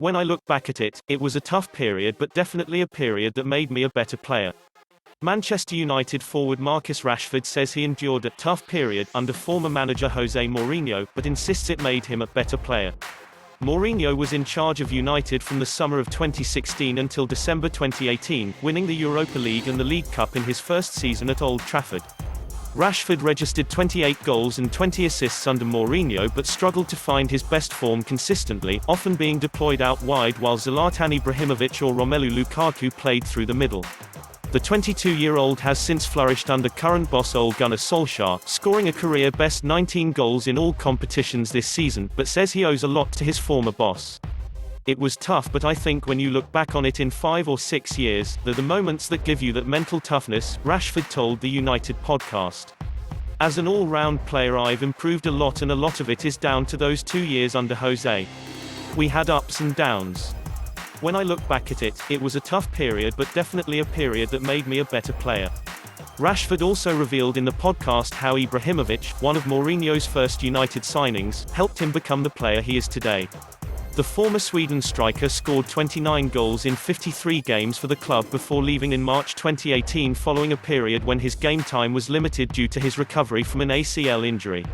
When I look back at it, it was a tough period but definitely a period that made me a better player. Manchester United forward Marcus Rashford says he endured a tough period under former manager Jose Mourinho, but insists it made him a better player. Mourinho was in charge of United from the summer of 2016 until December 2018, winning the Europa League and the League Cup in his first season at Old Trafford. Rashford registered 28 goals and 20 assists under Mourinho but struggled to find his best form consistently, often being deployed out wide while Zlatan Ibrahimovic or Romelu Lukaku played through the middle. The 22-year-old has since flourished under current boss Ole Gunnar Solskjaer, scoring a career-best 19 goals in all competitions this season, but says he owes a lot to his former boss. It was tough, but I think when you look back on it in 5 or 6 years, they're the moments that give you that mental toughness, Rashford told the United podcast. As an all-round player I've improved a lot and a lot of it is down to those 2 years under Jose. We had ups and downs. When I look back at it, it was a tough period but definitely a period that made me a better player. Rashford also revealed in the podcast how Ibrahimovic, one of Mourinho's first United signings, helped him become the player he is today. The former Sweden striker scored 29 goals in 53 games for the club before leaving in March 2018 following a period when his game time was limited due to his recovery from an ACL injury.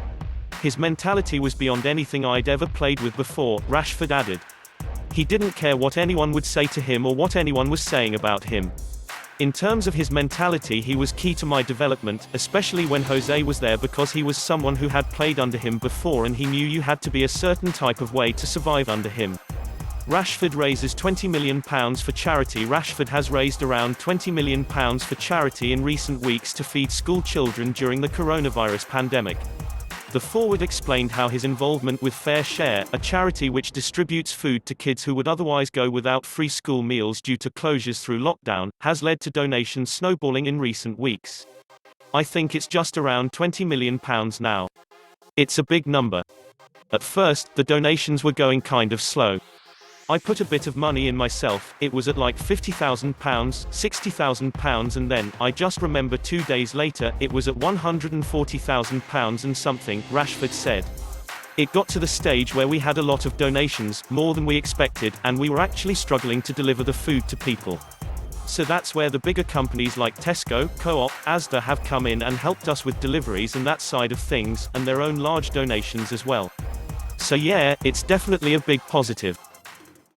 His mentality was beyond anything I'd ever played with before, Rashford added. He didn't care what anyone would say to him or what anyone was saying about him. In terms of his mentality, he was key to my development, especially when Jose was there, because he was someone who had played under him before and he knew you had to be a certain type of way to survive under him. Rashford raises £20 million for charity. Rashford has raised around £20 million for charity in recent weeks to feed school children during the coronavirus pandemic. The forward explained how his involvement with Fair Share, a charity which distributes food to kids who would otherwise go without free school meals due to closures through lockdown, has led to donations snowballing in recent weeks. I think it's just around £20 million now. It's a big number. At first, the donations were going kind of slow. I put a bit of money in myself, it was at like £50,000, £60,000 and then, I just remember 2 days later, it was at £140,000 and something, Rashford said. It got to the stage where we had a lot of donations, more than we expected, and we were actually struggling to deliver the food to people. So that's where the bigger companies like Tesco, Co-op, Asda have come in and helped us with deliveries and that side of things, and their own large donations as well. So yeah, it's definitely a big positive.